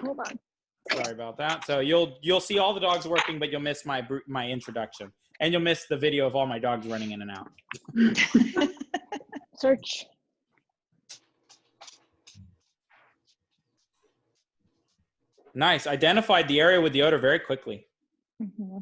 Hold on. Sorry about that. So you'll see all the dogs working, but you'll miss my introduction, and you'll miss the video of all my dogs running in and out. Search. Nice. Identified the area with the odor very quickly. Mm-hmm.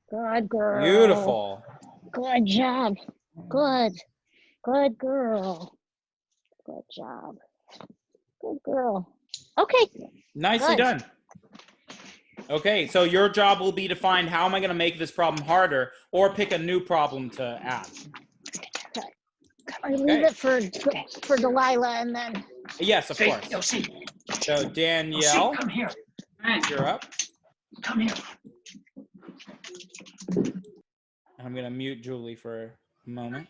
Good girl. Beautiful. Good job. Good. Good girl. Good job. Good girl. Okay. Nicely Good. done. Okay, so your job will be to find how am I going to make this problem harder, or pick a new problem to add. I leave it for Delilah, and then. Yes, of course. You'll see. So Danielle, Come here. you're up. Come here. I'm going to mute Julie for a moment.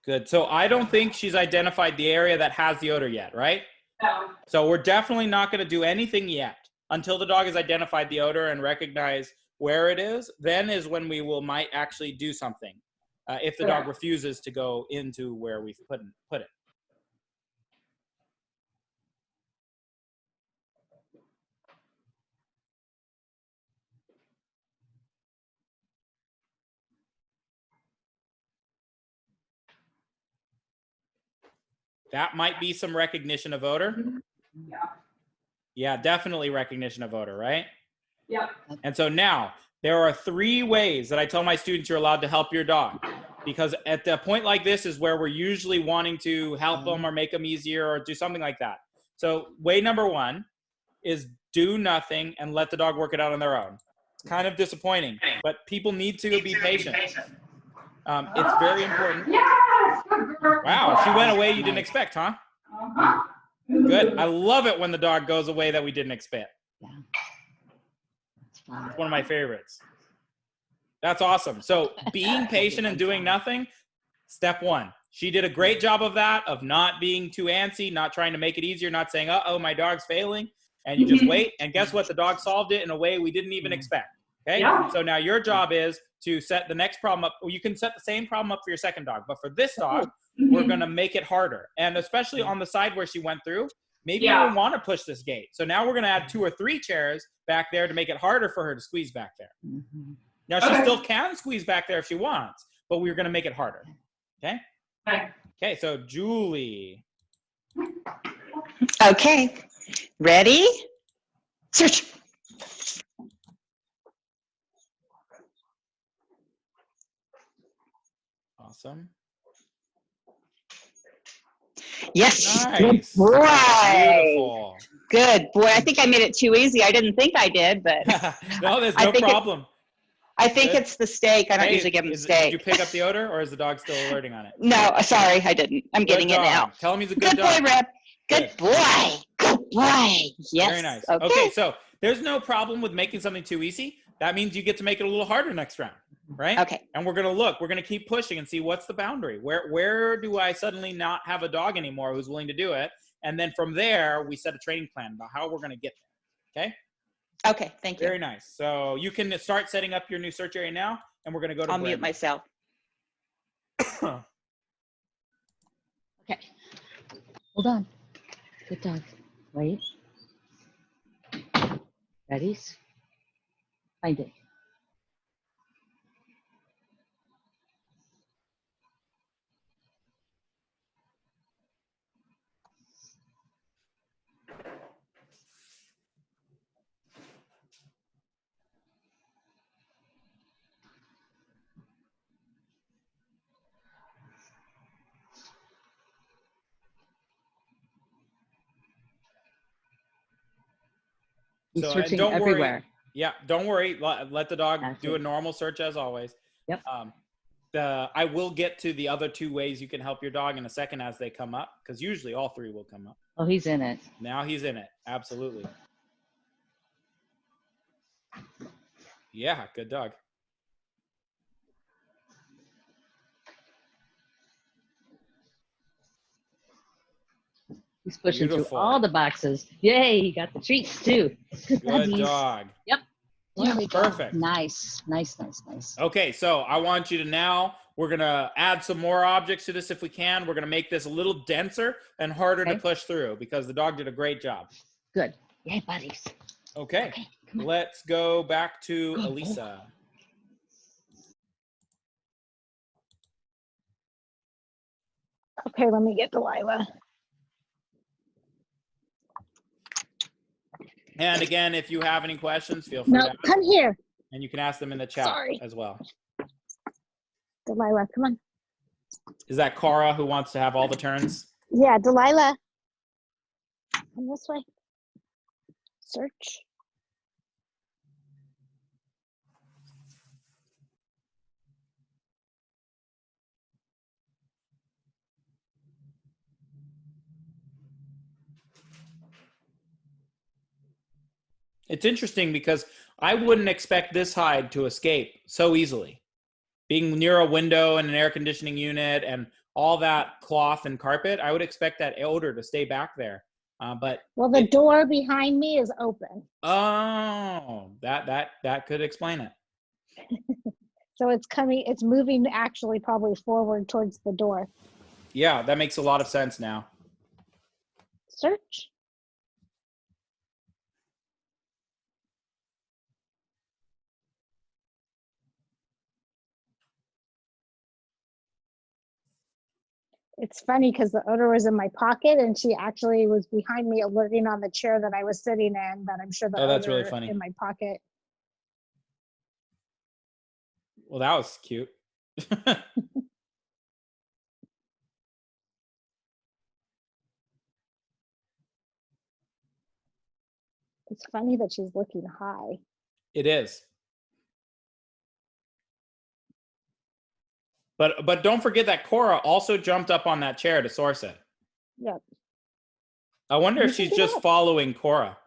Good. So I don't think she's identified the area that has the odor yet, right? No. So we're definitely not going to do anything yet until the dog has identified the odor and recognize where it is. Then is when we might actually do something if the dog refuses to go into where we've put it. That might be some recognition of odor. Yeah. Yeah, definitely recognition of odor, right? Yep. And so now there are 3 ways that I tell my students you're allowed to help your dog, because at the point like this is where we're usually wanting to help them or make them easier or do something like that. So way number 1 is do nothing and let the dog work it out on their own. It's kind of disappointing, but people need to be patient. It's very important. Yes! Wow, she went away you didn't expect, huh? Uh-huh. Good. I love it when the dog goes away that we didn't expect. Yeah. That's fun. It's one of my favorites. That's awesome. So being patient and doing nothing, step 1. She did a great job of that, of not being too antsy, not trying to make it easier, not saying, uh-oh, my dog's failing. And you just wait. And guess what? The dog solved it in a way we didn't even expect. Okay? Yeah. So now your job is to set the next problem up. You can set the same problem up for your second dog. But for this dog, we're going to make it harder. And especially on the side where she went through, maybe you don't want to push this gate. So now we're going to add 2 or 3 chairs back there to make it harder for her to squeeze back there. Mm-hmm. Now, she still can squeeze back there if she wants, but we're going to make it harder. Okay? Okay, so Julie. Okay. Ready? Search. Awesome. Yes. Nice. Good boy. Beautiful. Good boy. I think I made it too easy. I didn't think I did, but No, there's I no think problem. I think Good. it's the steak. I don't usually give him Did steak. you pick up the odor, or is the dog still alerting on it? No, sorry, I didn't. I'm getting Good it now. dog. Tell him he's a Good good boy, dog. Rip. Good boy. Good boy. Yes. Very nice. Okay. Okay, so there's no problem with making something too easy. That means you get to make it a little harder next round, right? Okay. And we're going to keep pushing and see what's the boundary. Where do I suddenly not have a dog anymore who's willing to do it? And then from there, we set a training plan about how we're going to get there. Okay? Okay. Thank you. Very nice. So you can start setting up your new search area now, and we're going to go to I'll mute Brenda. myself. Okay. Hold on. Good dog. Wait. Ready? Find it. He's So, searching don't worry. everywhere. Yeah, don't worry. Let the dog That's do a it. normal search as always. Yep. I will get to the other 2 ways you can help your dog in a second as they come up, because usually all 3 will come up. Oh, he's in it. Now he's in it. Absolutely. Yeah, good dog. He's pushing Beautiful. through all the boxes. Yay, he got the treats too. Good doggies. dog. There we go. Perfect. Nice. Okay, so I want you to now, we're going to add some more objects to this if we can. We're going to make this a little denser and harder to Okay. push through because the dog did a great job. Good. Yay, buddies. Okay, Okay, come on. let's go back to Go. Elisa. Okay, let me get Delilah. And again, if you have any questions, feel free No, to ask, come here. and you can ask them in the chat Sorry. as well. Delilah, come on. Is that Cara who wants to have all the turns? Yeah, Delilah. Come this way. Search. It's interesting because I wouldn't expect this hide to escape so easily. Being near a window and an air conditioning unit and all that cloth and carpet, I would expect that odor to stay back there. But Well, the door behind me is open. oh, that could explain it. So it's moving actually probably forward towards the door. Yeah, that makes a lot of sense now. Search. It's funny because the odor was in my pocket and she actually was behind me alerting on the chair that I was sitting in, that I'm sure the Oh, that's odor really funny. in my pocket. Well, that was cute. It's funny that she's looking high. It is. But don't forget that Cora also jumped up on that chair to source it. Yep. I wonder if You can she's do just that. following Cora.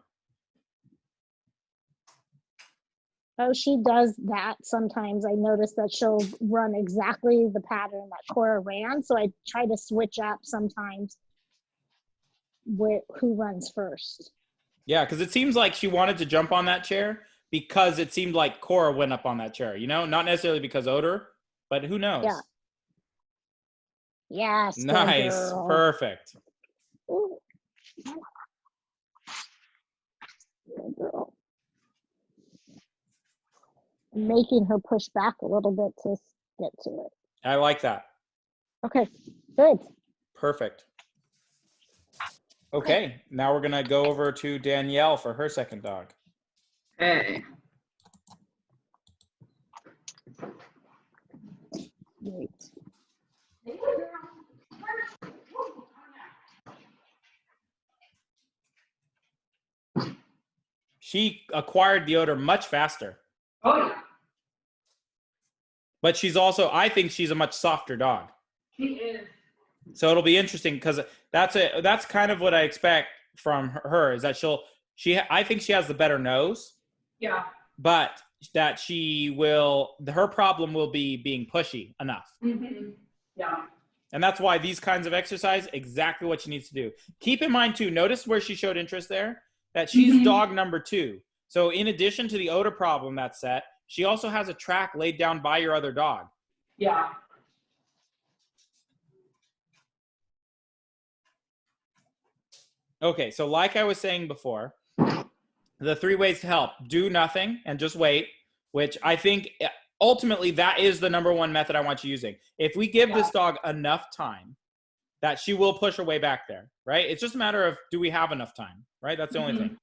Oh, she does that sometimes. I notice that she'll run exactly the pattern that Cora ran. So I try to switch up sometimes who runs first. Yeah, because it seems like she wanted to jump on that chair because it seemed like Cora went up on that chair, you know? Not necessarily because odor, but who knows? Yeah. Yes. good Nice. girl. Perfect. Ooh. Good girl. I'm making her push back a little bit to get to it. I like that. Okay, good. Perfect. Okay, now we're going to go over to Danielle for her second dog. Okay. Great. She acquired the odor much faster, Oh, yeah. but she's also, I think she's a much softer dog. She is. So it'll be interesting because that's kind of what I expect from her is that I think she has the better nose, Yeah. but that her problem will be being pushy enough. Mm-hmm. Yeah. And that's why these kinds of exercise, exactly what she needs to do. Keep in mind too, notice where she showed interest there, that she's dog number 2. So in addition to the odor problem that's set, she also has a track laid down by your other dog. Yeah. Okay, so like I was saying before, the 3 ways to help: do nothing and just wait, which I think ultimately that is the number 1 method I want you using. If we give this dog enough time, that she will push her way back there, right? It's just a matter of, do we have enough time, right? That's the only thing.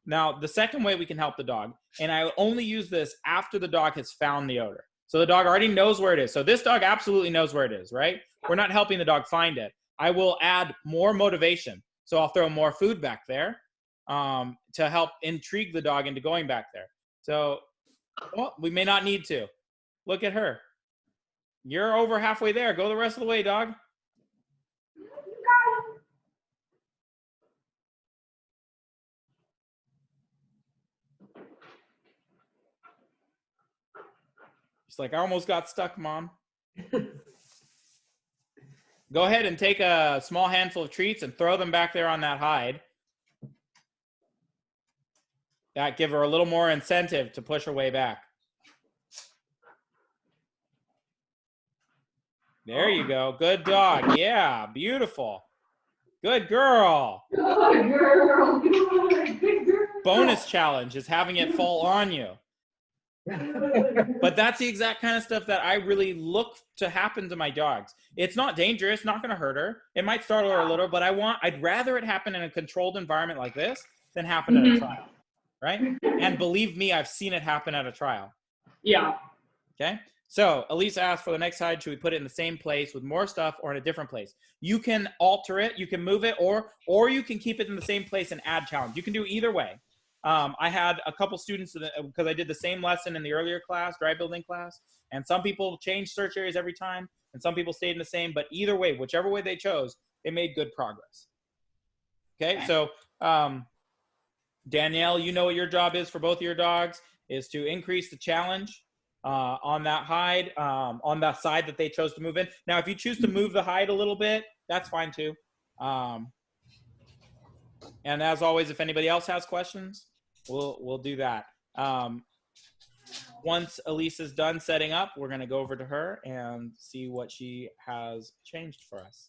Now, the second way we can help the dog, and I only use this after the dog has found the odor. So the dog already knows where it is. So this dog absolutely knows where it is, right? We're not helping the dog find it. I will add more motivation. So I'll throw more food back there to help intrigue the dog into going back there. So, well, we may not need to. Look at her. You're over halfway there. Go the rest of the way, dog. She's like, I almost got stuck, Mom. Go ahead and take a small handful of treats and throw them back there on that hide. That give her a little more incentive to push her way back. There you go. Good dog. Yeah, beautiful. Good girl. Good girl. Good girl. Bonus challenge is having it fall on you. But that's the exact kind of stuff that I really look to happen to my dogs. It's not dangerous, not going to hurt her. It might startle her a little, but I'd rather it happen in a controlled environment like this than happen at a trial, right? And believe me, I've seen it happen at a trial. Yeah. Okay. So Elisa asked for the next hide. Should we put it in the same place with more stuff or in a different place? You can alter it. You can move it, or you can keep it in the same place and add challenge. You can do either way. I had a couple students, because I did the same lesson in the earlier class, drive building class, and some people changed search areas every time, and some people stayed in the same, but either way, whichever way they chose, they made good progress. Okay, so Danielle, you know what your job is for both of your dogs, is to increase the challenge on that hide, on that side that they chose to move in. Now, if you choose to move the hide a little bit, that's fine too. And as always, if anybody else has questions, we'll do that. Once Elisa's done setting up, we're going to go over to her and see what she has changed for us.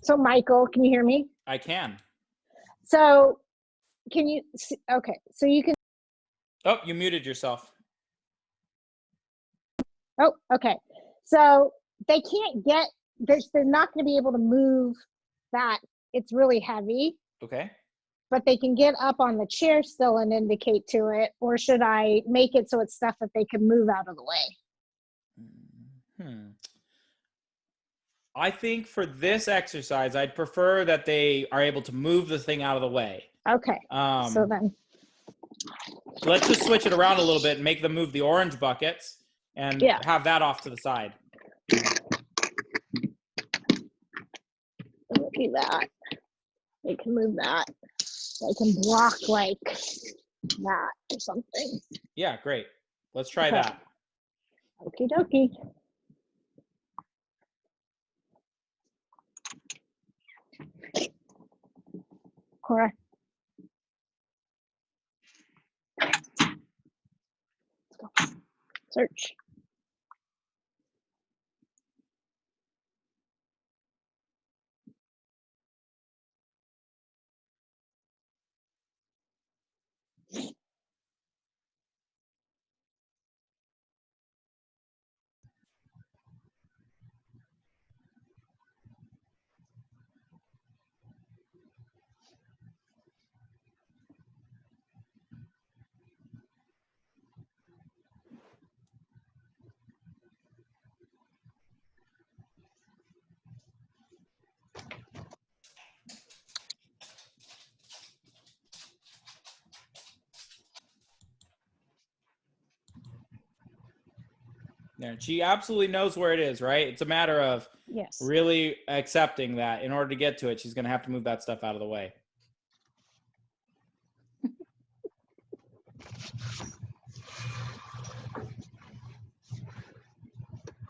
So Michael, can you hear me? I can. So can you, okay, so you can, Oh, you muted yourself. oh, okay. So they can't get, they're not going to be able to move that. It's really heavy, Okay. but they can get up on the chair still and indicate to it, or should I make it so it's stuff that they can move out of the way? I think for this exercise, I'd prefer that they are able to move the thing out of the way. Okay, so then, Let's just switch it around a little bit and make them move the orange buckets and have that off to the side. look at that. They can move that. They can block like that or something. Yeah, great. Let's try Okay. that. Okie dokie. Cora. Let's go. Search. Yeah, she absolutely knows where it is, right? It's a matter of Yes. really accepting that in order to get to it, she's going to have to move that stuff out of the way.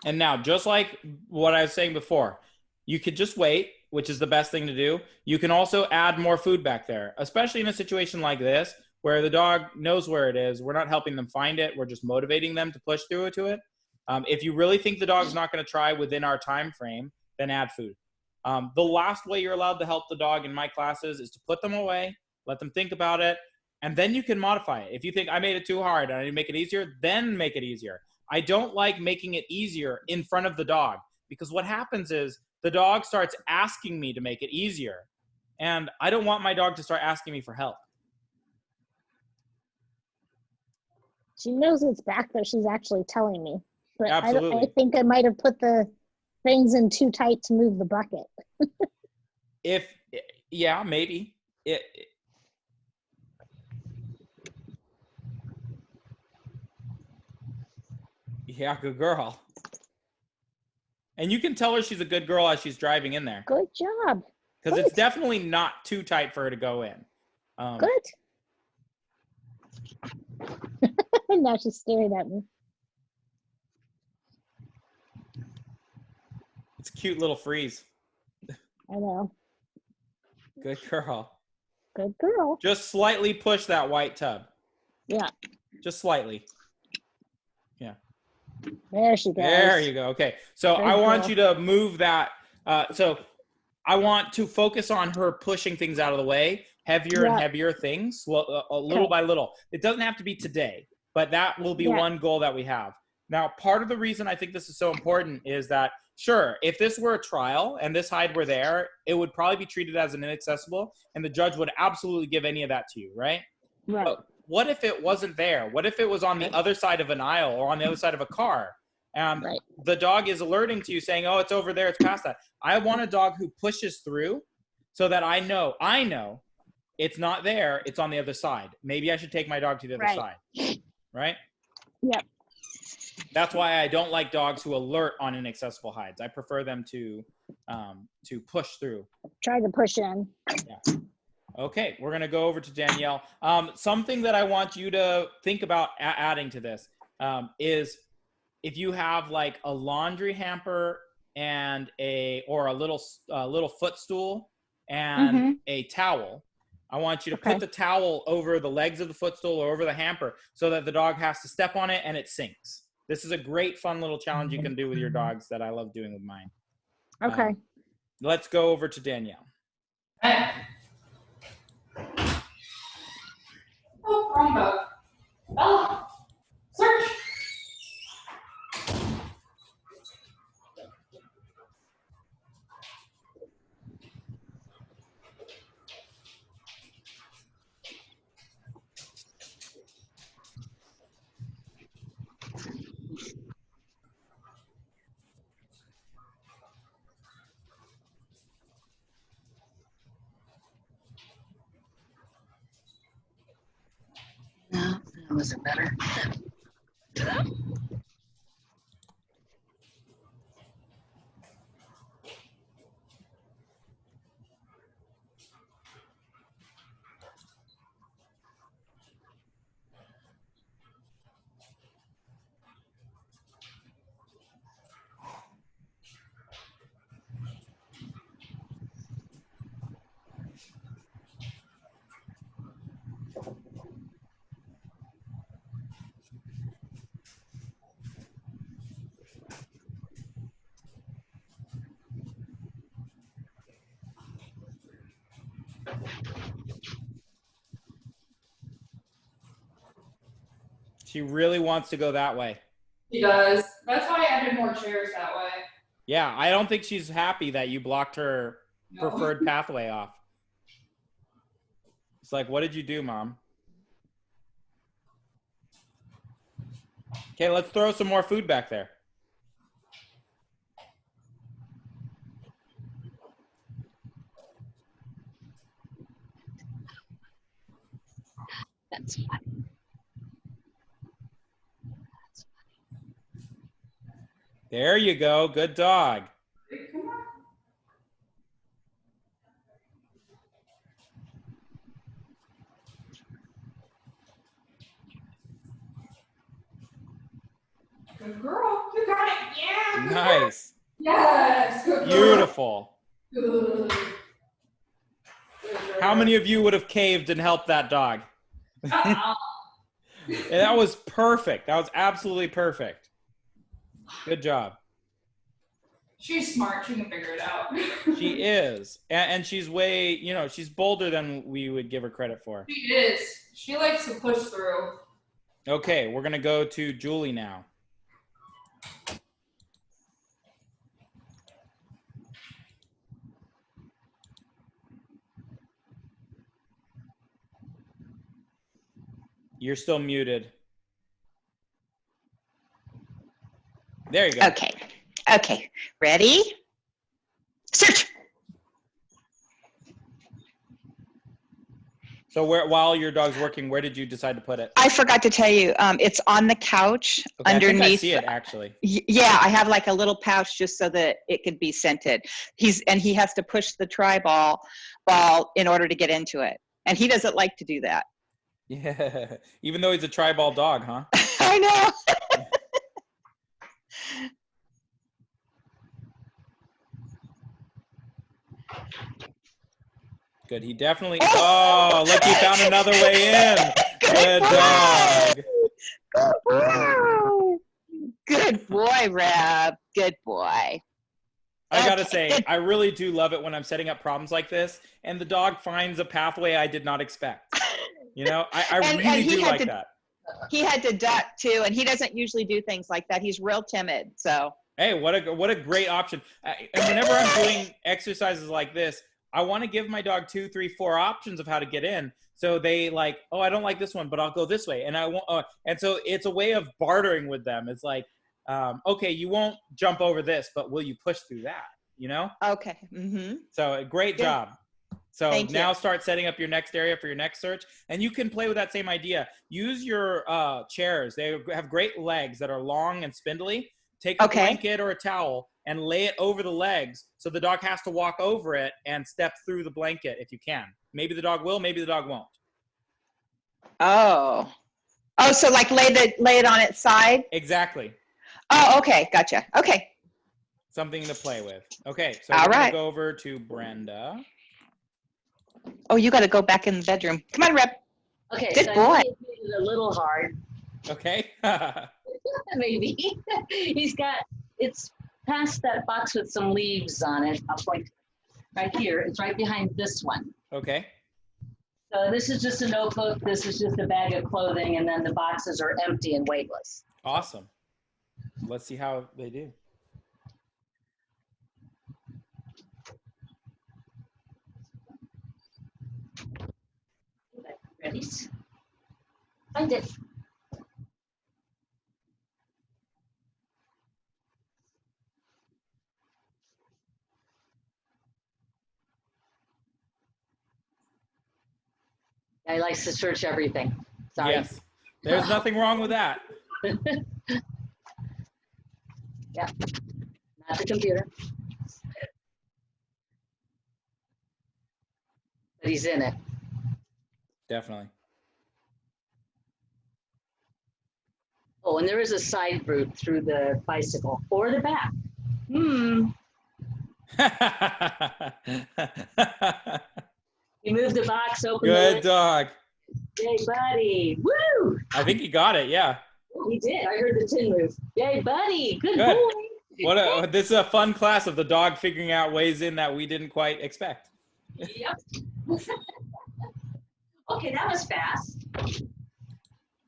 And now, just like what I was saying before, you could just wait, which is the best thing to do. You can also add more food back there, especially in a situation like this, where the dog knows where it is. We're not helping them find it. We're just motivating them to push through to it. If you really think the dog's not going to try within our time frame, then add food. The last way you're allowed to help the dog in my classes is to put them away, let them think about it, and then you can modify it. If you think I made it too hard and I need to make it easier, then make it easier. I don't like making it easier in front of the dog, because what happens is the dog starts asking me to make it easier, and I don't want my dog to start asking me for help. She knows it's back there. She's actually telling me. But Absolutely. I think I might have put the things in too tight to move the bucket. Yeah, maybe. Yeah, good girl. And you can tell her she's a good girl as she's driving in there. Good job. Because it's Good. definitely not too tight for her to go in. Good. Now she's staring at me. It's a cute little freeze. I know. Good girl. Good girl. Just slightly push that white tub. Yeah. Just slightly. There she goes. There you go. Okay. So Good I want girl. you to move that. So I want to focus on her pushing things out of the way, heavier and Yeah. heavier things, little by little. It doesn't have to be today, but that will be Yeah. one goal that we have. Now, part of the reason I think this is so important is that, sure, if this were a trial and this hide were there, it would probably be treated as an inaccessible, and the judge would absolutely give any of that to you, right? Right. But what if it wasn't there? What if it was on the other side of an aisle or on the other side of a car? Right. The dog is alerting to you saying, oh, it's over there, it's past that. I want a dog who pushes through so that I know it's not there, it's on the other side. Maybe I should take my dog to the other Right. side, right? Yep. That's why I don't like dogs who alert on inaccessible hides. I prefer them to push through. Try to push in. Okay, we're going to go over to Danielle. Something that I want you to think about adding to this is if you have like a laundry hamper and a little footstool and a towel. I want you to put the towel over the legs of the footstool or over the hamper so that the dog has to step on it and it sinks. This is a great, fun little challenge you can do with your dogs that I love doing with mine. Okay. Let's go over to Danielle. Hey. Oh, wrong dog. Bella, search. No, that wasn't better. She really wants to go that way. He does. That's why I added more chairs that way. Yeah, I don't think she's happy that you blocked her No. preferred pathway off. It's like, what did you do, Mom? Okay, let's throw some more food back there. That's fine. There you go. Good dog. Come on. Good girl. You got it. Yeah. good girl. Nice. Yes. Good girl. Beautiful. Good. How many of you would have caved and helped that dog? Uh-uh. And that was perfect. That was absolutely perfect. Good job. She's smart. She can figure it out. She is. And she's way, she's bolder than we would give her credit for. She is. She likes to push through. Okay, we're going to go to Julie now. You're still muted. There you go. Okay. Okay. Ready? Search. So while your dog's working, where did you decide to put it? I forgot to tell you, it's on the couch Okay, underneath. I think I see it actually. Yeah, I have like a little pouch just so that it could be scented. He has to push the ball in order to get into it. And he doesn't like to do that. Yeah, even though he's a tri-ball dog, huh? I know. Good. He definitely. Oh, look, he found another way in. Good dog. Good boy, Reb. Good boy. I gotta Okay, say, good. I really do love it when I'm setting up problems like this, and the dog finds a pathway I did not expect. You know, I And really he do had like to- that. He had to duck too, and he doesn't usually do things like that. He's real timid. So Hey, what a great option. And whenever I'm doing exercises like this, I want to give my dog 2, 3, 4 options of how to get in. So they like, oh, I don't like this one, but I'll go this way. And I won't. And so it's a way of bartering with them. It's like, okay, you won't jump over this, but will you push through that? You know? okay. Mm-hmm. So great Good. job. So Thank you. now start setting up your next area for your next search. And you can play with that same idea. Use your chairs. They have great legs that are long and spindly. Take a Okay. blanket or a towel and lay it over the legs so the dog has to walk over it and step through the blanket if you can. Maybe the dog will, maybe the dog won't. Oh. Oh, so like lay it on its side? Exactly. Oh, okay. Gotcha. Okay. Something to play with. Okay, so All we're going right. to go over to Brenda. Oh, you got to go back in the bedroom. Come on, Reb. Okay, Good so boy. I made it a little hard, Okay. maybe. It's past that box with some leaves on it. I'll point right here. It's right behind this one. Okay. So this is just a notebook. This is just a bag of clothing, and then the boxes are empty and weightless. Awesome. Let's see how they do. Ready? Find it. I like to search everything. Sorry. Yes. There's nothing wrong with that. Yeah, not the computer. But he's in it. Definitely. Oh, and there is a side route through the bicycle or the back. You move the box, open Good the dog. Yay, buddy. Woo! I think he got it. Yeah. He did. I heard the tin move. Yay, buddy. Good Good. boy. This is a fun class of the dog figuring out ways in that we didn't quite expect. Yep. Okay, that was fast.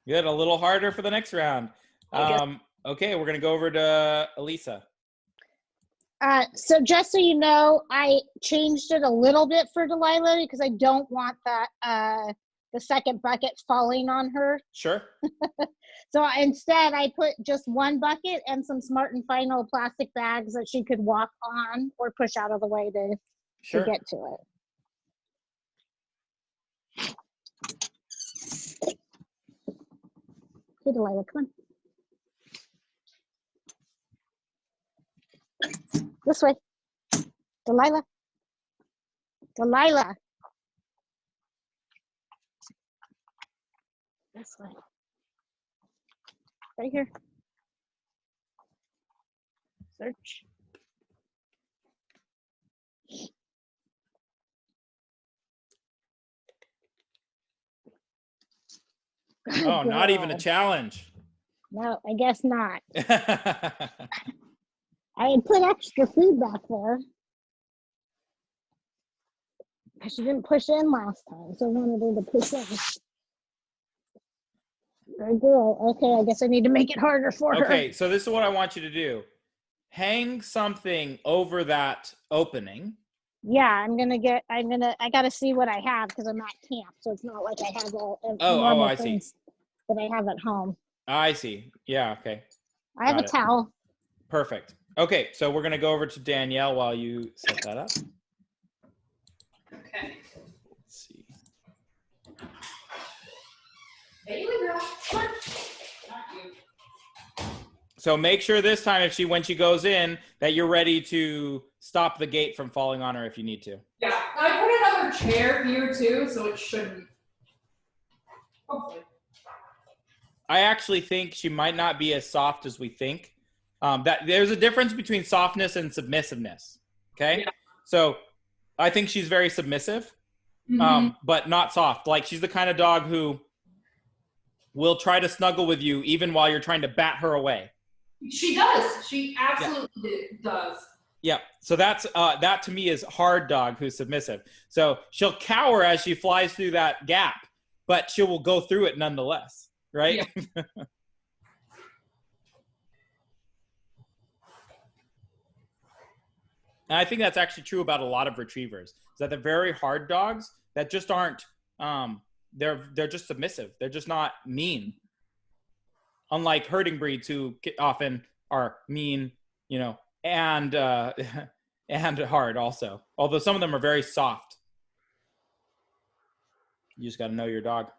Good. A little harder for the next round. Okay, we're gonna go over to Elisa. So just so you know, I changed it a little bit for Delilah because I don't want that the second bucket falling on her. Sure. So instead, I put just one bucket and some Smart and Final plastic bags that she could walk on or push out of the way to Sure. get to it. Hey, Delilah, come on. This way. Delilah. Delilah. This way. Right here. Search. Good Oh, not even a girl. challenge. No, I guess not. I had put extra food back there. She didn't push in last time, so I wanted her to push in. Good girl. Okay, I guess I need to make it harder for her. Okay, so this is what I want you to do. Hang something over that opening. Yeah, I gotta see what I have because I'm at camp, so it's not like I have all normal I see. things that I have at home. I see. Yeah, okay. I have Got a it. towel. Perfect. Okay, so we're gonna go over to Danielle while you set that up. Okay. Let's see. Bailey girl. Come on. Not you. So make sure this time, when she goes in, that you're ready to stop the gate from falling on her if you need to. Yeah. I put another chair here too, so it shouldn't. Hopefully. I actually think she might not be as soft as we think. That there's a difference between softness and submissiveness. Okay, Yeah. So I think she's very submissive, Mhm. but not soft. Like she's the kind of dog who will try to snuggle with you even while you're trying to bat her away. She does. She absolutely does. Yeah. So that to me is hard dog who's submissive. So she'll cower as she flies through that gap, but she will go through it nonetheless. Right. Yeah. And I think that's actually true about a lot of retrievers. Is that they're very hard dogs that just aren't. They're just submissive. They're just not mean. Unlike herding breeds who often are mean, and and hard also. Although some of them are very soft. You just got to know your dog.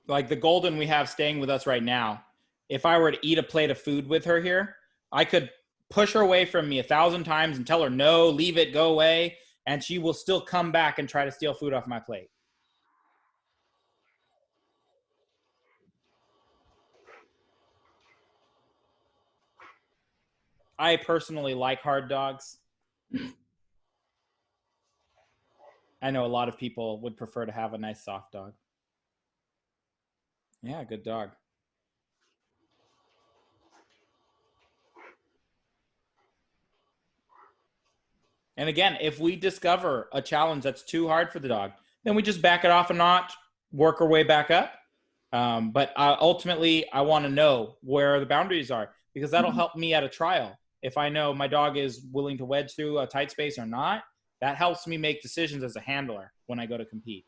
Like the golden we have staying with us right now, if I were to eat a plate of food with her here, I could push her away from me 1,000 times and tell her, no, leave it, go away. And she will still come back and try to steal food off my plate. I personally like hard dogs. I know a lot of people would prefer to have a nice soft dog. Yeah, good dog. And again, if we discover a challenge that's too hard for the dog, then we just back it off a notch, work our way back up. But ultimately, I want to know where the boundaries are because that'll help me at a trial. If I know my dog is willing to wedge through a tight space or not, that helps me make decisions as a handler when I go to compete.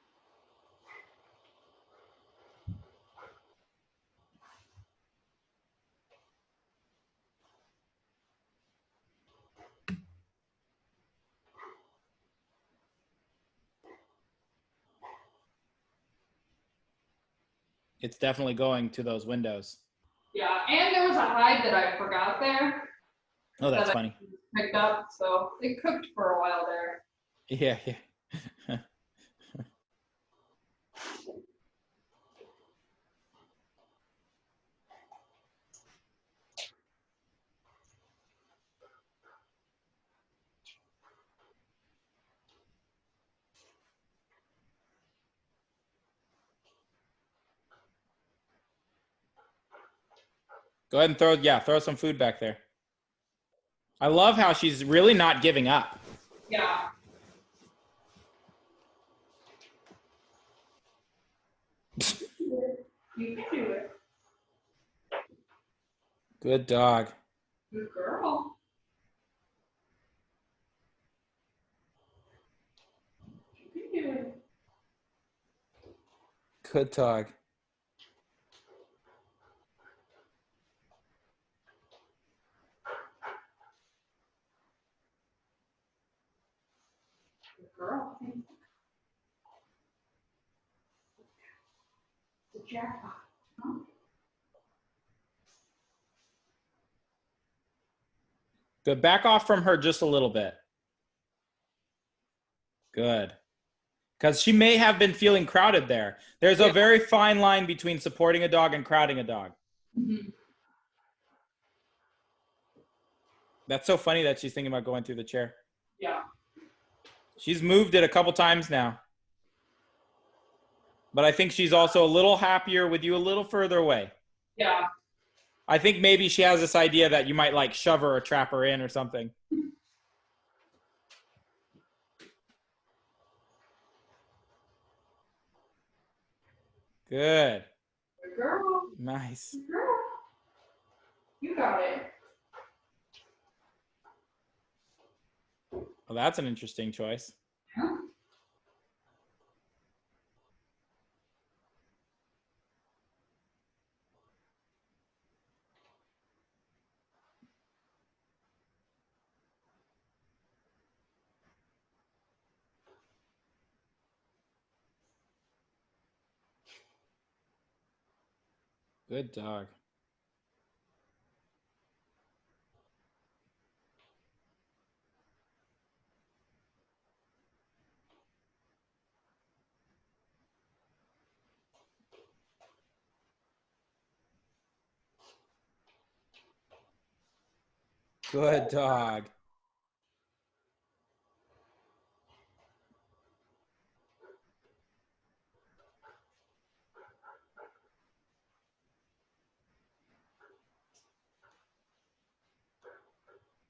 It's definitely going to those windows. Yeah, and there was a hide that I forgot there. Oh, that's that funny. I picked up, so it cooked for a while there. Yeah, yeah. Go ahead and throw some food back there. I love how she's really not giving up. Yeah. You can do it. Good dog. Good girl. You can do it. Good dog. Good girl. The jackpot. Huh? Good. Back off from her just a little bit. Good. Because she may have been feeling crowded there. There's a very fine line between supporting a dog and crowding a dog. Mm-hmm. That's so funny that she's thinking about going through the chair. Yeah. She's moved it a couple times now. But I think she's also a little happier with you a little further away. Yeah. I think maybe she has this idea that you might like shove her or trap her in or something. Good. Good girl. Nice. Good girl. You got it. Well, that's an interesting choice. Yeah. Good dog. Good dog.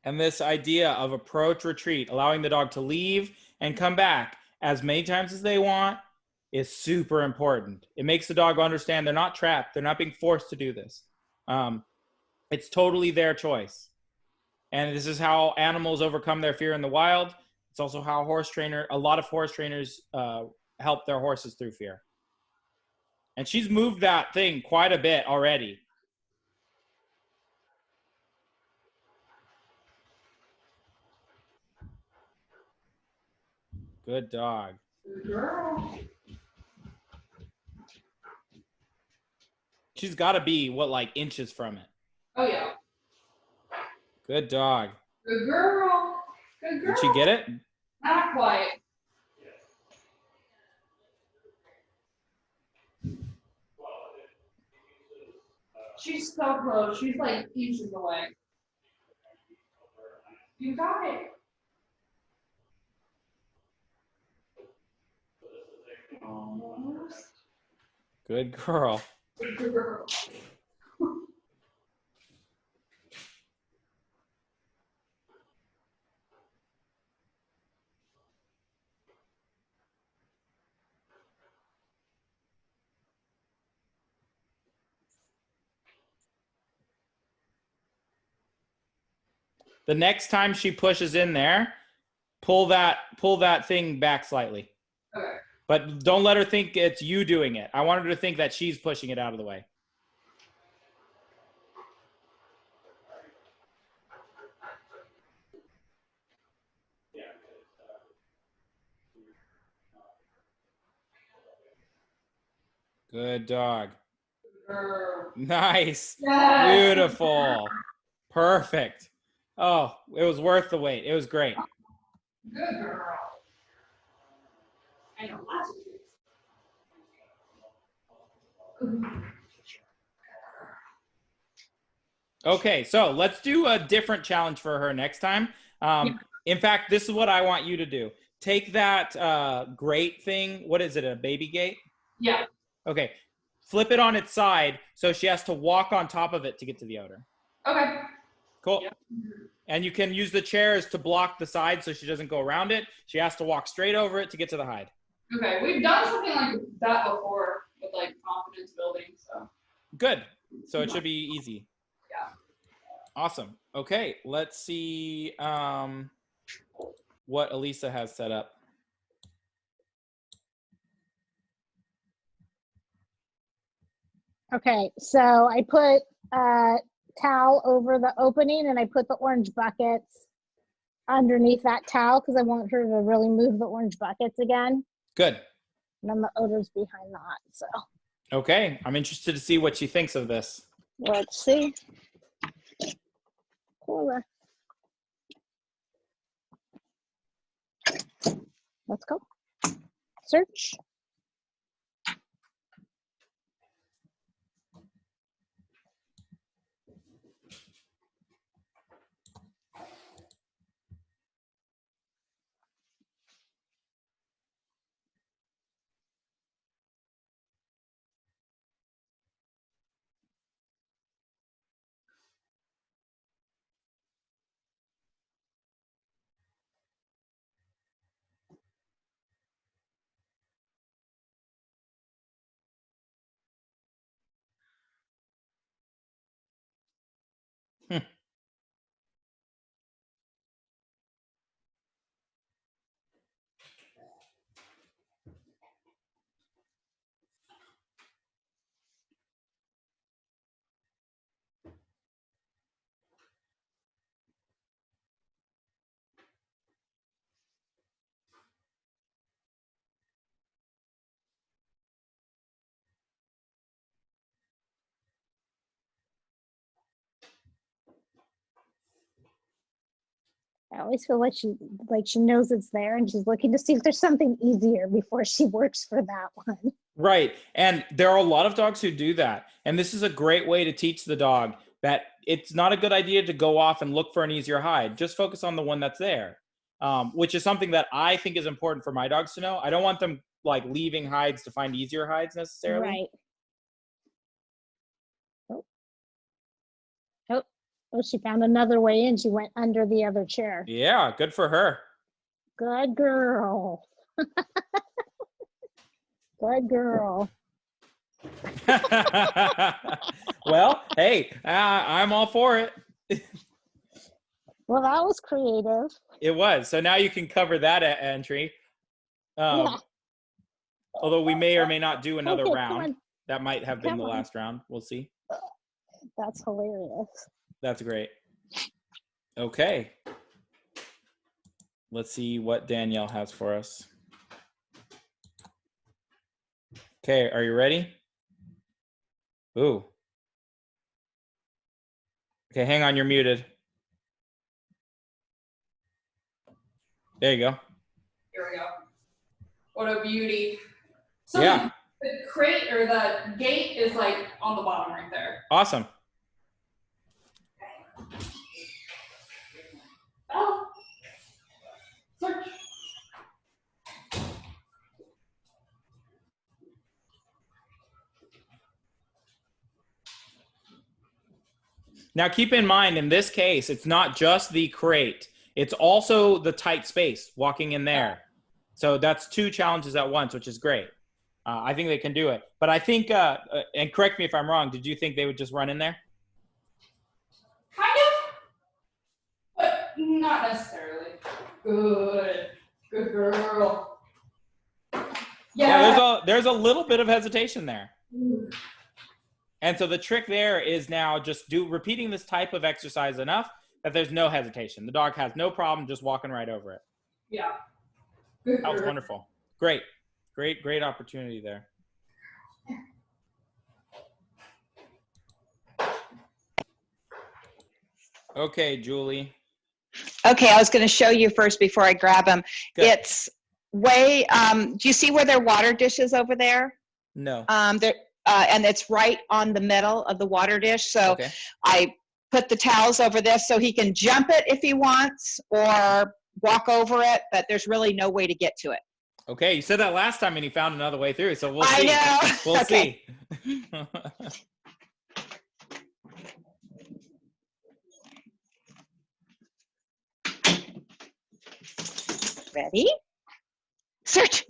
And this idea of approach retreat, allowing the dog to leave and come back as many times as they want, is super important. It makes the dog understand they're not trapped. They're not being forced to do this. It's totally their choice. And this is how animals overcome their fear in the wild. It's also how a lot of horse trainers help their horses through fear. And she's moved that thing quite a bit already. Good dog. Good girl. She's got to be, like inches from it. Oh yeah. Good dog. Good girl. Good girl. Did she get it? Not quite. She's so close. She's like inches away. You got it. Almost. Good girl. Good girl. The next time she pushes in there, pull that thing back slightly. Okay. But don't let her think it's you doing it. I want her to think that she's pushing it out of the way. Good dog. Girl. Nice. Yes. Beautiful. Perfect. Oh, it was worth the wait. It was great. Good girl. I know lots of kids. Okay, so let's do a different challenge for her next time. In fact, this is what I want you to do. Take that grate thing. What is it, a baby gate? Yeah. Okay, flip it on its side so she has to walk on top of it to get to the odor. Okay. Cool. Yep. And you can use the chairs to block the side so she doesn't go around it. She has to walk straight over it to get to the hide. Okay. We've done something like that before with like confidence building. So. Good. So it should be easy. Yeah. Awesome. Okay, let's see what Elisa has set up. Okay, so I put a towel over the opening and I put the orange buckets underneath that towel because I want her to really move the orange buckets again. Good. And then the odor's behind that. So Okay, I'm interested to see what she thinks of this. let's see. Cool. Let's go. Search. I always feel like she knows it's there and she's looking to see if there's something easier before she works for that one. Right. And there are a lot of dogs who do that. And this is a great way to teach the dog that it's not a good idea to go off and look for an easier hide. Just focus on the one that's there, which is something that I think is important for my dogs to know. I don't want them like leaving hides to find easier hides necessarily. Right. Oh. Oh. Oh, she found another way in. She went under the other chair. Yeah, good for her. Good girl. Good girl. Well, hey, I'm all for it. Well, that was creative. It was. So now you can cover that entry. Yeah. Although we may or may not do another Okay, come round. on. That might have been Come the on. last round. We'll see. That's hilarious. That's great. Okay. Let's see what Danielle has for us. Okay, are you ready? Ooh. Okay, hang on, you're muted. There you go. Here we go. What a beauty. So Yeah. the crate or the gate is like on the bottom right there. Awesome. Oh. Search. Now keep in mind, in this case, it's not just the crate. It's also the tight space walking in there. So that's two challenges at once, which is great. I think they can do it. But I think, and correct me if I'm wrong, did you think they would just run in there? Kind of. But not necessarily. Good. Good girl. Yeah, there's a little bit of hesitation there. And so the trick there is now just repeating this type of exercise enough that there's no hesitation. The dog has no problem just walking right over it. Yeah. Good That was girl. wonderful. Great. Great opportunity there. Okay, Julie. Okay, I was going to show you first before I grab them. Good. It's way, do you see where their water dish is over there? No. And it's right on the middle of the water dish. So Okay. I put the towels over this so he can jump it if he wants or walk over it, but there's really no way to get to it. Okay, you said that last time and he found another way through, so we'll I see. know. We'll Okay. see. Ready? Search.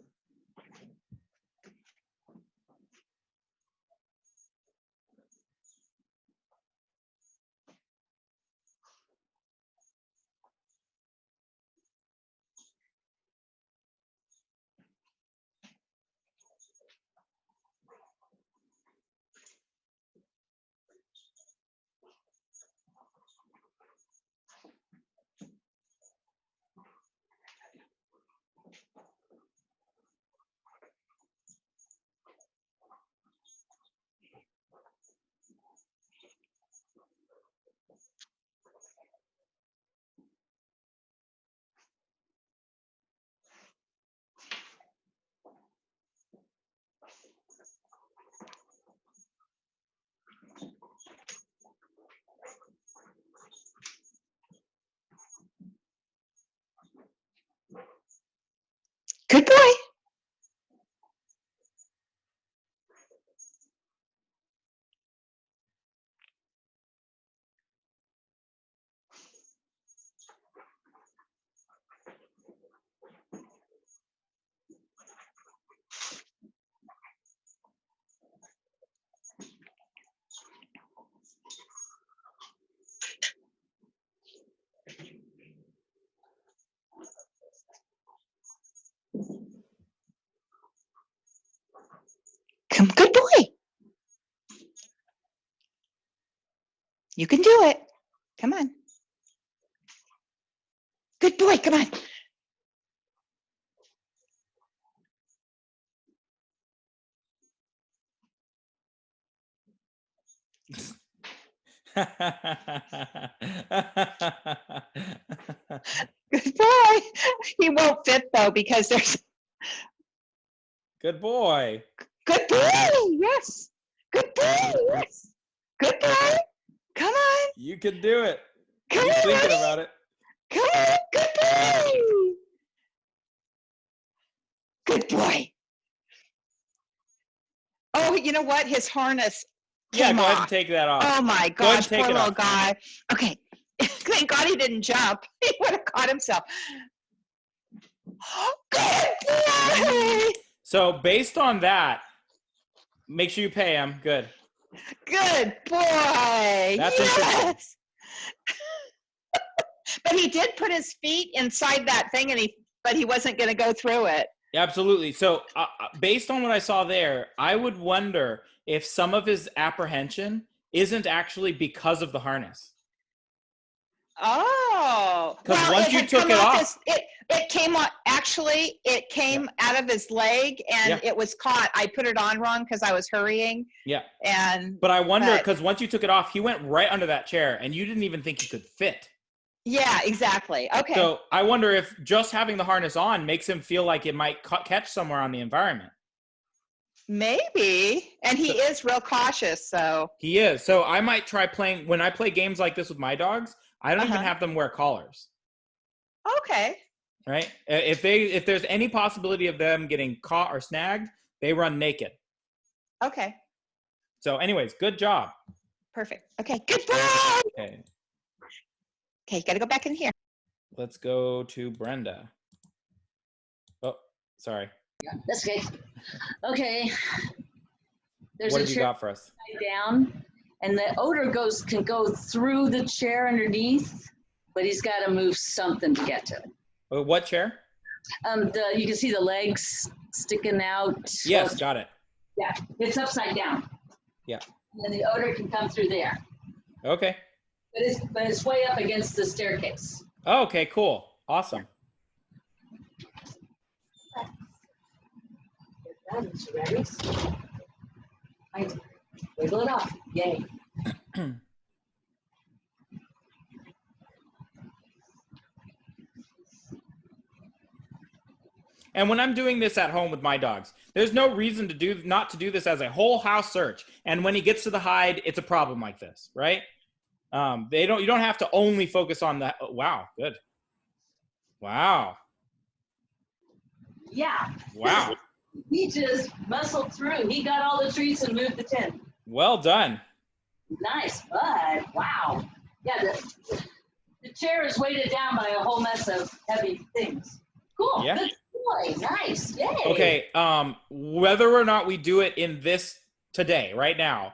Good boy. Good boy. You can do it. Come on. Good boy. Come on. Good boy. He won't fit though because there's Good boy. good boy. Yes. Good boy. Yes. Good boy. Come on. You can do it. Come He's on. thinking buddy. about it. Come on. Good boy. Good boy. Oh, you know what? His harness Yeah, came go ahead and off. take that off. Oh my Go ahead and gosh, take poor it little off. guy. Okay. Thank God he didn't jump. He would have caught himself. Good boy. So based on that, make sure you pay him. Good. Good boy. That's interesting. Yes. But he did put his feet inside that thing, but he wasn't going to go through it. Absolutely. So based on what I saw there, I would wonder if some of his apprehension isn't actually because of the harness. Oh. 'Cause Well, once you had took come it off off- it came on, actually, it came out of his leg and Yeah. it was caught. I put it on wrong because I was hurrying. Yeah. And But I wonder, But- because once you took it off, he went right under that chair and you didn't even think he could fit. yeah, exactly. Okay. So I wonder if just having the harness on makes him feel like it might catch somewhere on the environment. Maybe. And he is real cautious, so. He is. So I might try playing, when I play games like this with my dogs, I don't even Uh-huh. have them wear collars, Okay. right? If there's any possibility of them getting caught or snagged, they run naked. Okay. So anyways, good job. Perfect. Okay. Good boy. Okay, Okay, got to go back in here. let's go to Brenda. Oh, sorry. That's okay. Okay. There's What a have you chair got for us? upside down, and the odor can go through the chair underneath, but he's got to move something to get to it. What chair? You can see the legs sticking out. Yes, Well, got it. yeah, it's upside down. Yeah. And then the odor can come through there, Okay. but it's way up against the staircase. Oh, okay, cool. Awesome. Ready? Wiggle it off. Yay. And when I'm doing this at home with my dogs, there's no reason not to do this as a whole house search. And when he gets to the hide, it's a problem like this, right? You don't have to only focus on that. Oh, wow, good. Wow. Yeah. Wow. He just muscled through. He got all the treats and moved the tent. Well done. Nice, bud. Wow. Yeah, the chair is weighted down by a whole mess of heavy things. Cool. Yeah. Good boy. Nice. Yay. Okay, whether or not we do it in this today, right now,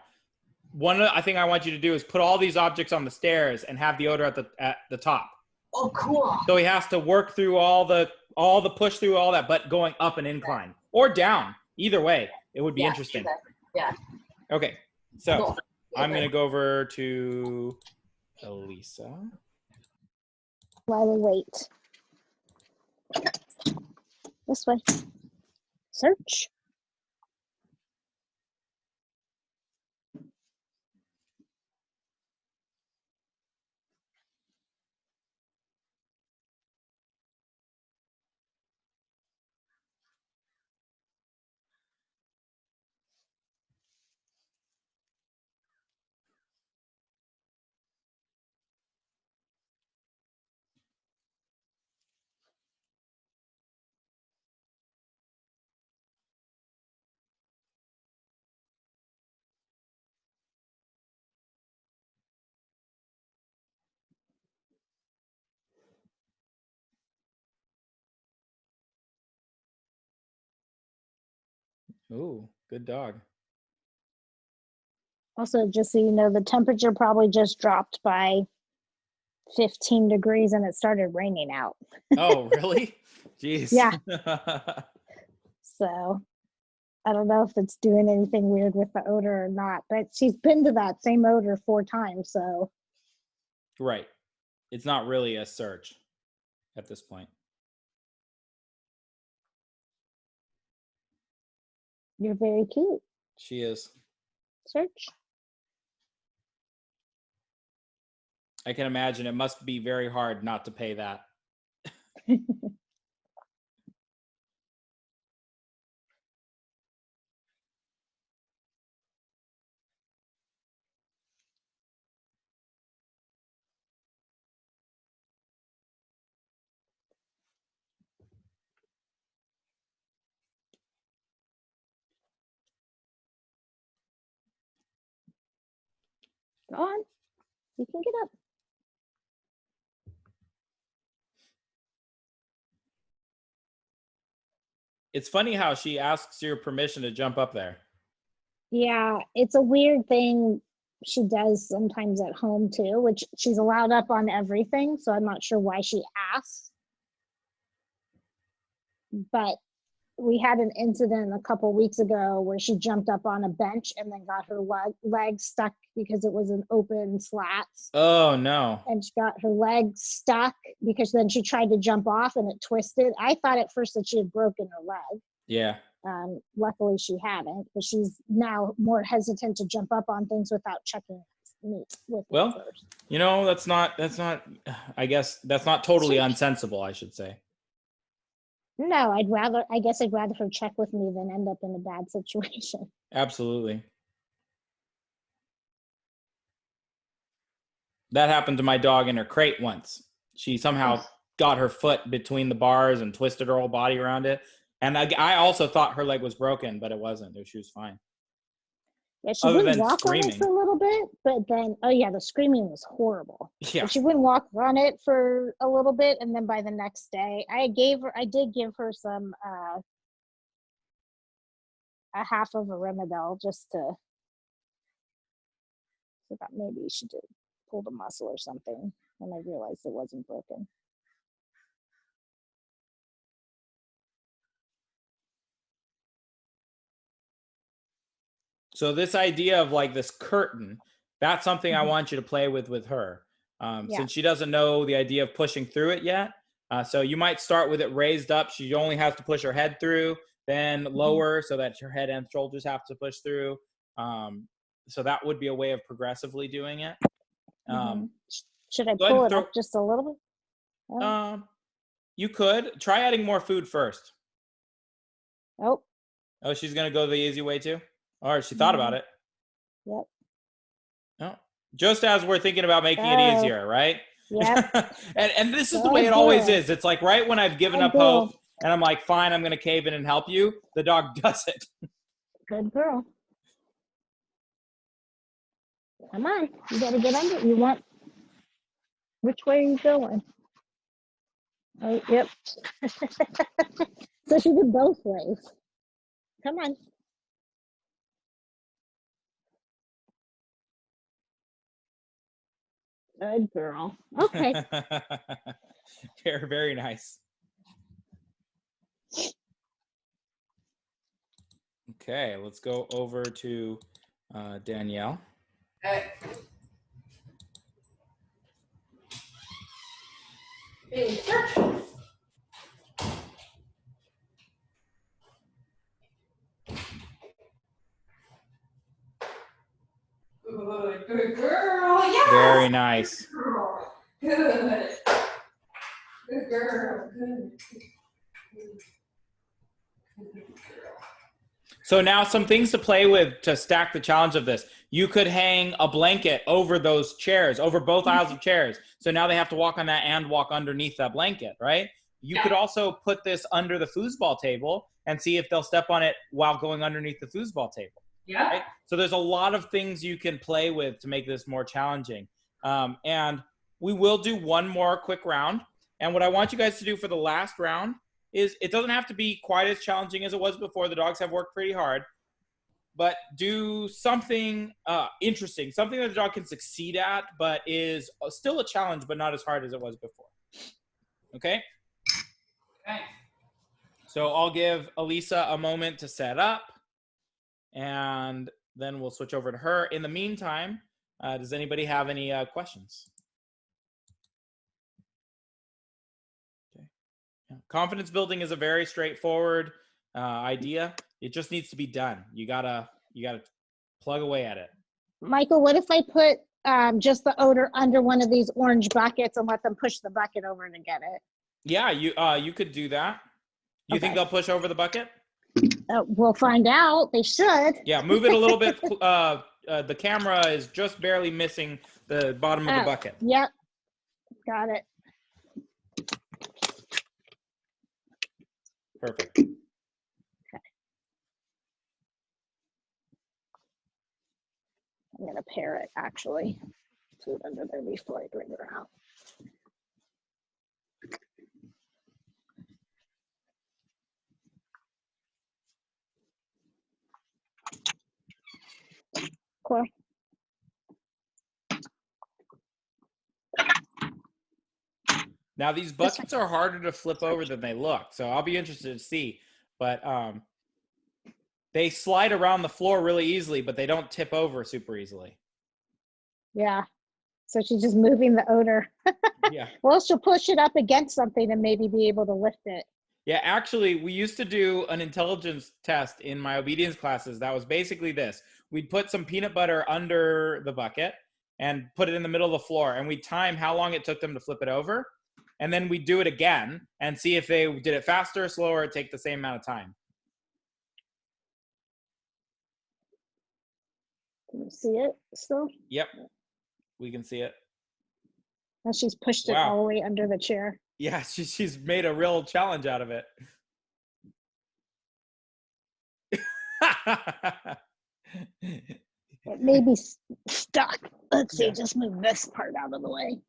I think I want you to do is put all these objects on the stairs and have the odor at the top. Oh, cool. So he has to work through all the push through all that, but going up an incline or down. Either way, it would be Yeah, interesting. Yeah. Okay, so Cool. I'm gonna go over to Elisa. While we wait. This way. Search. Ooh, good dog. Also, just so you know, the temperature probably just dropped by 15 degrees and it started raining out. Oh, really? Jeez. Yeah. So I don't know if it's doing anything weird with the odor or not, but she's been to that same odor 4 times, so Right. It's not really a search at this point. you're very cute. She is. Search. I can imagine it must be very hard not to pay that. Go on. You can get up. It's funny how she asks your permission to jump up there. Yeah, it's a weird thing she does sometimes at home too, which she's allowed up on everything, so I'm not sure why she asks. But we had an incident a couple weeks ago where she jumped up on a bench and then got her leg stuck because it was an open slats, Oh no. and she got her leg stuck because then she tried to jump off and it twisted. I thought at first that she had broken her leg. Yeah. Luckily she hadn't, but she's now more hesitant to jump up on things without checking me with me Well, first. you know, that's not, I guess that's not totally unsensible, I should say. No, I guess I'd rather her check with me than end up in a bad situation. Absolutely. That happened to my dog in her crate once. She somehow got her foot between the bars and twisted her whole body around it. And I also thought her leg was broken, but it wasn't. She was fine. Yeah, she Other wouldn't than walk on it screaming. for a little bit, but then, oh yeah, the screaming was horrible. Yeah. But she wouldn't walk on it for a little bit, and then by the next day, I did give her some, a half of a Rimadyl just to, so that maybe she did pulled a muscle or something, and I realized it wasn't broken. So this idea of like this curtain, that's something I Mhm. want you to play with her. Yeah. Since she doesn't know the idea of pushing through it yet. So you might start with it raised up. She only has to push her head through, then lower so that her head and shoulders have to push through. So that would be a way of progressively doing it. Should I go ahead pull and it up just a little bit? Oh, You could try adding more food first. oh, Oh, she's going to go the easy way too? Or she thought about it. yep. Oh, just as we're thinking about making it Oh. easier, right? Yep. and this is the Go way it ahead, always girl. is. It's like right when I've given Good up hope girl. and I'm like, fine, I'm going to cave in and help you, the dog does it. Good girl. Come on, you gotta get under. You want? Which way are you going? Oh, yep. So she did both ways. Come on. Good girl. Okay. Very, very nice. Okay, let's go over to Danielle. Hey. Hey, search. Good girl. Yes. Very nice. Good. Good girl. Good. So now some things to play with to stack the challenge of this. You could hang a blanket over those chairs, over both aisles of chairs. So now they have to walk on that and walk underneath that blanket, right? You could also put this under the foosball table and see if they'll step on it while going underneath the foosball table. Yeah. Right? So there's a lot of things you can play with to make this more challenging. And we will do one more quick round. And what I want you guys to do for the last round is it doesn't have to be quite as challenging as it was before. The dogs have worked pretty hard. But do something interesting, something that the dog can succeed at, but is still a challenge, but not as hard as it was before. Okay? Okay. So I'll give Elisa a moment to set up. and then we'll switch over to her. In the meantime, does anybody have any questions? Okay. Yeah. Confidence building is a very straightforward idea. It just needs to be done. You gotta plug away at it. Michael, what if I put just the odor under one of these orange buckets and let them push the bucket over to get it? Yeah, you could do that. You think Okay. they'll push over the bucket? We'll find out. They should. Yeah, move it a little bit. The camera is just barely missing the bottom of the Oh, bucket. Yep. Got it. Perfect. I'm going to pair it, actually. Put it under there before I bring her out. Cool. Now these buckets are harder to flip over than they look, so I'll be interested to see. But they slide around the floor really easily, but they don't tip over super easily. Yeah. So she's just moving the odor. Yeah. Well, she'll push it up against something and maybe be able to lift it. Yeah, actually, we used to do an intelligence test in my obedience classes. That was basically this. We'd put some peanut butter under the bucket and put it in the middle of the floor, and we'd time how long it took them to flip it over. And then we'd do it again and see if they did it faster, slower, or take the same amount of time. Can you see it still? Yep, we can see it. Now she's pushed it Wow. all the way under the chair. Yeah, she's made a real challenge out of it. It may be stuck. Let's see, Yeah. just move this part out of the way.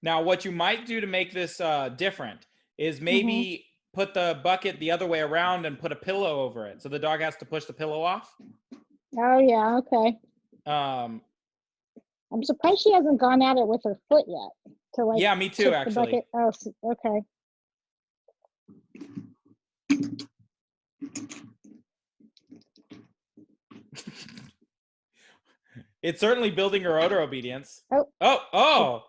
Now, what you might do to make this different is maybe put the bucket the other way around and put a pillow over it. So the dog has to push the pillow off. Oh, yeah, okay. Um, I'm surprised she hasn't gone at it with her foot yet. To like yeah, me too, tip the actually. bucket. Oh, okay. It's certainly building her odor obedience. Oh. Oh.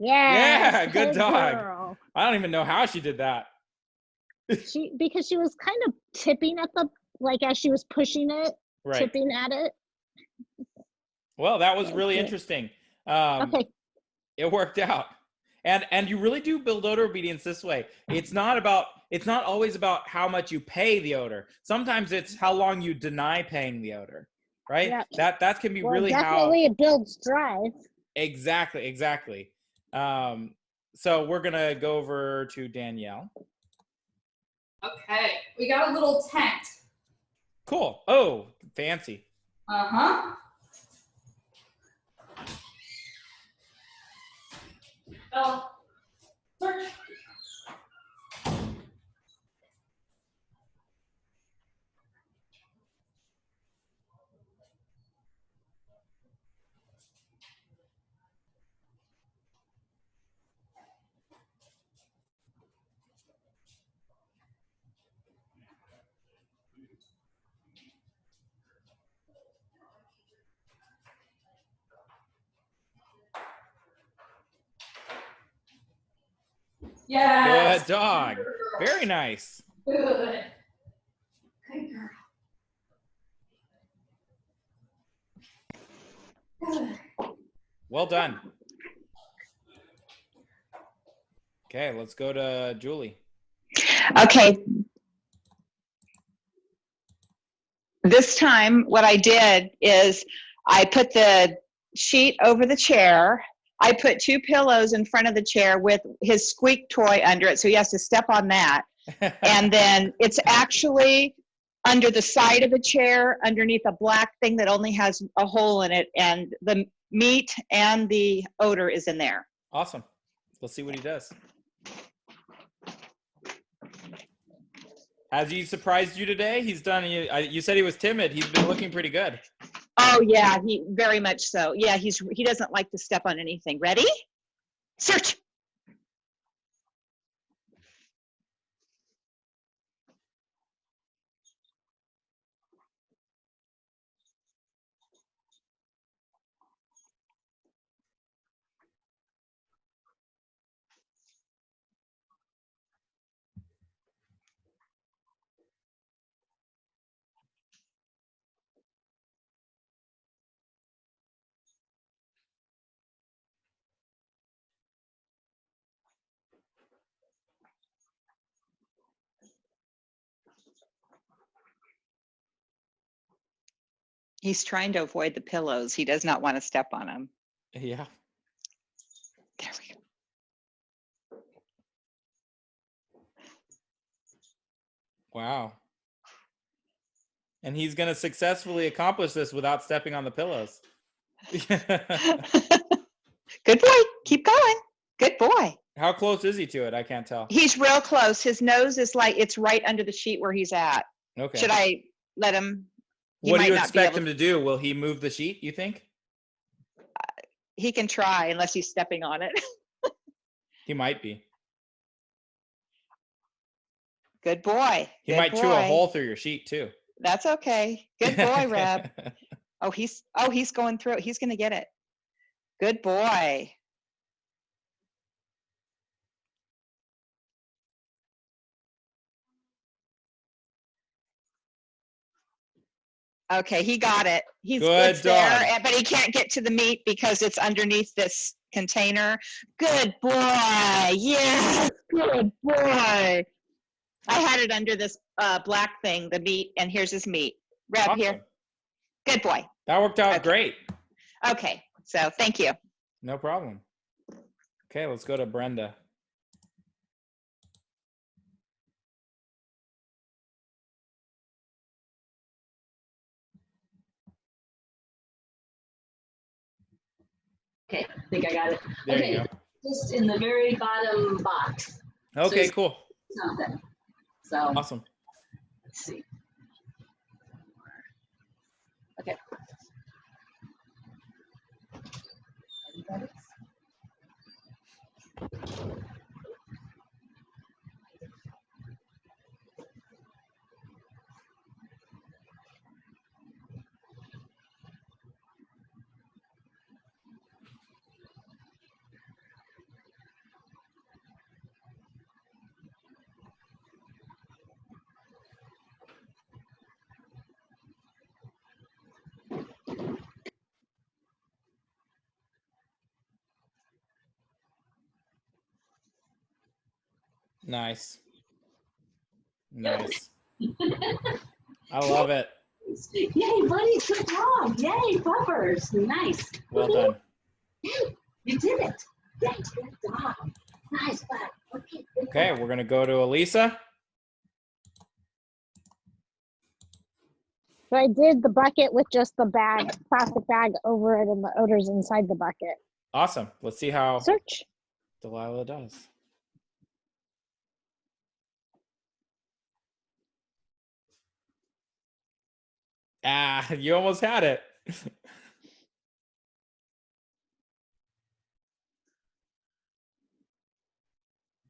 Yeah. good dog. Girl. I don't even know how she did that. Because she was kind of tipping at the, like as she was pushing it, Right. tipping at it. Well, that was really Okay. interesting. Okay. It worked out. And you really do build odor obedience this way. It's not always about how much you pay the odor. Sometimes it's how long you deny paying the odor, right? Yeah. That can be Well, really definitely it builds drive. Exactly. So we're gonna go over to Danielle. Okay, we got a little tent. Cool. Oh, fancy. Uh-huh. Oh, search. Yes. Good dog. Very nice. Good. Good girl. Good. Well done. Okay, let's go to Julie. Okay. This time, what I did is I put the sheet over the chair. I put 2 pillows in front of the chair with his squeak toy under it, so he has to step on that. And then it's actually under the side of the chair, underneath a black thing that only has a hole in it, and the meat and the odor is in there. Awesome. Let's see what he does. Has he surprised you today? He's done. You said he was timid. He's been looking pretty good. Oh yeah, he very much so. Yeah, he doesn't like to step on anything. Ready? Search. He's trying to avoid the pillows. He does not want to step on them. Yeah. There we go. Wow. And he's going to successfully accomplish this without stepping on the pillows. Good boy. Keep going. Good boy. How close is he to it? I can't tell. He's real close. His nose is like it's right under the sheet where he's at. Okay. Should I let him? What do you expect him to do? Will he move the sheet, you think? He can try unless he's stepping on it. He might be. Good boy. He might chew a hole through your sheet too. That's okay. Good boy, Reb. Oh, he's going through it. He's going to get it. Good boy. Okay, he got it. Good It's there, dog. but he can't get to the meat because it's underneath this container. Good boy. Yes, good boy. I had it under this black thing, the meat, and here's his meat. Reb, Awesome. here. Good boy. That worked out Okay. great. Okay, so thank you. No problem. Okay, let's go to Brenda. Okay, I think I got it. There Okay, you go. just in the very bottom box. Okay, it's- cool. Something. So Awesome. let's see. Okay. Nice. Nice. I love it. Yay, buddy, good job. Yay, buffers. Nice. Well done. You did it. Yay, good job. Nice, bud. Okay, good Okay, job. we're going to go to Elisa. So I did the bucket with just the bag, plastic bag over it, and the odor's inside the bucket. Awesome. Let's see how Search. Delilah does. Ah, you almost had it.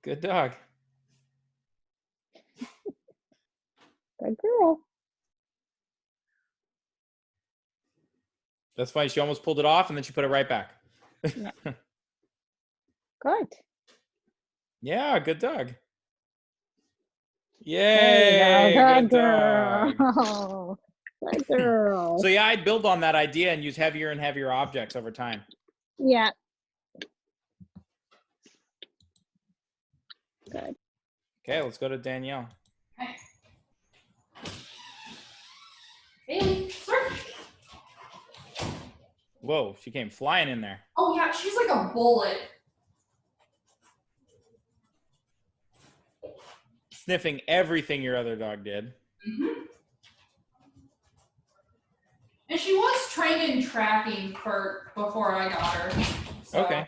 Good dog. Good girl. That's funny. She almost pulled it off and then she put it right back. Good. Yeah, good dog. There Yay, you go. good Good dog. girl. Good girl. So yeah, I'd build on that idea and use heavier and heavier objects over time. Yeah. Good. Okay, let's go to Danielle. Haley, sir. Whoa, she came flying in there. Oh yeah, she's like a bullet. Sniffing everything your other dog did. Mm-hmm. And she was trained in tracking before I got her. So Okay.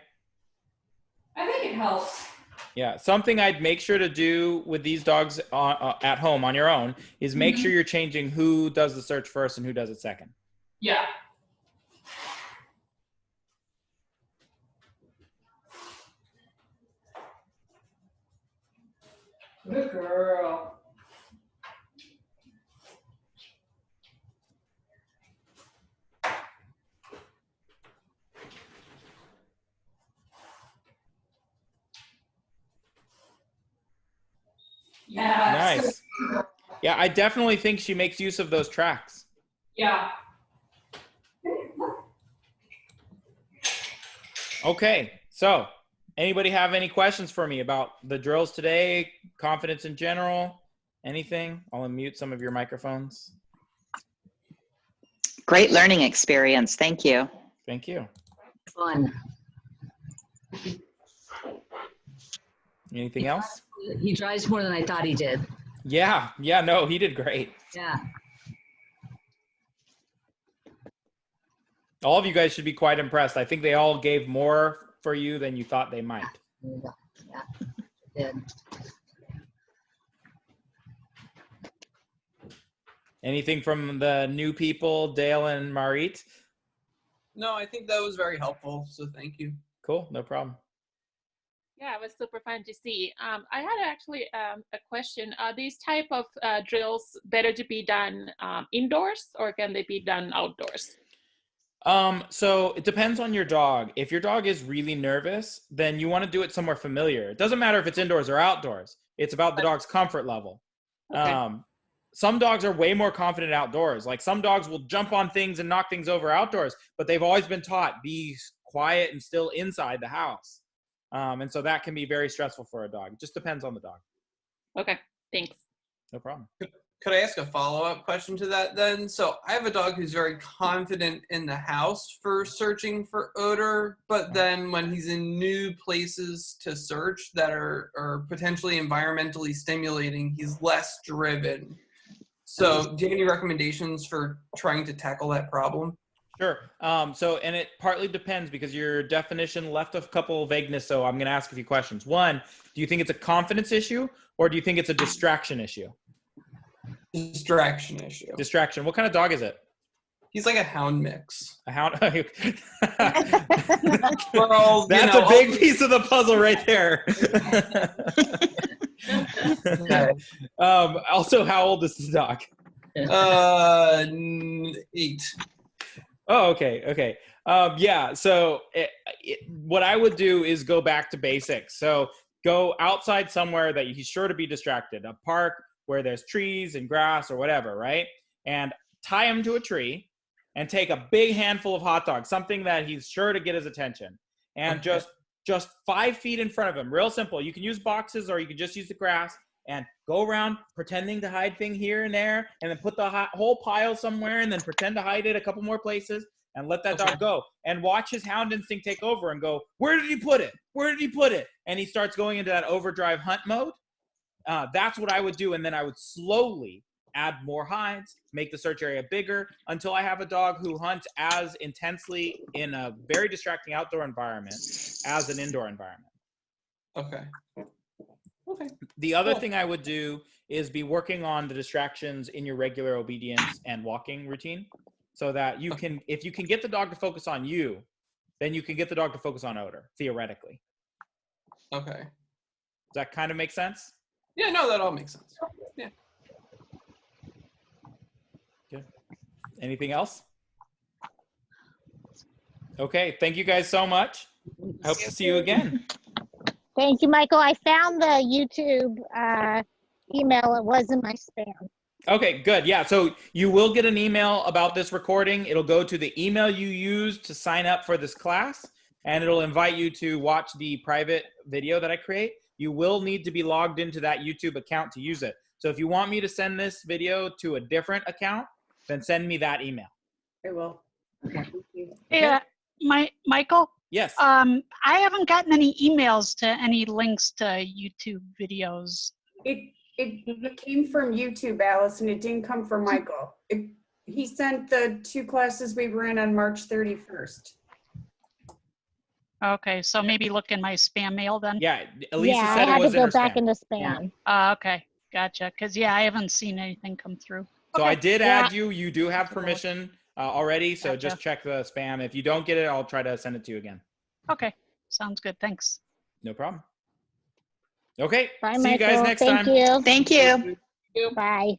I think it helps. Yeah, something I'd make sure to do with these dogs at home on your own is make sure you're changing who does the search first and who does it second. Yeah. Good girl. Yeah. Nice. Yeah, I definitely think she makes use of those tracks. Yeah. Okay, so anybody have any questions for me about the drills today, confidence in general, anything? I'll unmute some of your microphones. Great learning experience. Thank you. Thank you. Fun. Anything else? He drives more than I thought he did. Yeah, no, he did great. Yeah. All of you guys should be quite impressed. I think they all gave more for you than you thought they might. Yeah. Did. Anything from the new people, Dale and Marit? No, I think that was very helpful. So thank you. Cool, no problem. Yeah, it was super fun to see. I had actually a question. Are these type of drills better to be done indoors or can they be done outdoors? So it depends on your dog. If your dog is really nervous, then you want to do it somewhere familiar. It doesn't matter if it's indoors or outdoors. It's about the dog's comfort level. Okay. Some dogs are way more confident outdoors. Like some dogs will jump on things and knock things over outdoors, but they've always been taught be quiet and still inside the house. And so that can be very stressful for a dog. It just depends on the dog. Okay, thanks. No problem. Could I ask a follow-up question to that then? So I have a dog who's very confident in the house for searching for odor, but then when he's in new places to search that are potentially environmentally stimulating, he's less driven. So do you have any recommendations for trying to tackle that problem? Sure. And it partly depends because your definition left a couple vagueness. So I'm going to ask a few questions. One, do you think it's a confidence issue or do you think it's a distraction issue? Distraction issue. Distraction. What kind of dog is it? He's like a hound mix. A hound? Well, That's a big piece of the puzzle right there. Okay. Also, how old is the dog? 8. Oh, okay. Yeah. So what I would do is go back to basics. So go outside somewhere that he's sure to be distracted, a park where there's trees and grass or whatever, right? And tie him to a tree and take a big handful of hot dogs, something that he's sure to get his attention. And Okay. just 5 feet in front of him, real simple. You can use boxes or you can just use the grass and go around pretending to hide thing here and there and then put the whole pile somewhere and then pretend to hide it a couple more places and let that dog go and watch his hound instinct take over and go, where did he put it? Where did he put it? And he starts going into that overdrive hunt mode. That's what I would do. And then I would slowly add more hides, make the search area bigger until I have a dog who hunts as intensely in a very distracting outdoor environment as an indoor environment. Okay. The other thing I would do is be working on the distractions in your regular obedience and walking routine so that you can, if you can get the dog to focus on you, then you can get the dog to focus on odor, theoretically. Okay. Does that kind of make sense? Yeah, no, that all makes sense. Yeah. Good. Anything else? Okay, thank you guys so much. I hope to see you again. Thank you, Michael. I found the YouTube email. It was in my spam. Okay, good. Yeah, so you will get an email about this recording. It'll go to the email you used to sign up for this class, and it'll invite you to watch the private video that I create. You will need to be logged into that YouTube account to use it. So if you want me to send this video to a different account, then send me that email. I will. Okay. Thank you. Yeah, Michael, Yes. I haven't gotten any emails to any links to YouTube videos. It came from YouTube, Alice, and it didn't come from Michael. He sent the 2 classes we were in on March 31st. Okay, so maybe look in my spam mail then? Yeah, Elisa Yeah, I said it had to was in go her back spam. into spam. Okay, gotcha. Because, yeah, I haven't seen anything come through. So I Okay. did Yeah. add you. You do have permission already, so just Gotcha. check the spam. If you don't get it, I'll try to send it to you again. Okay, sounds good. Thanks. No problem. Okay, Bye, see you guys Michael. next Thank time. you. Thank you. Bye.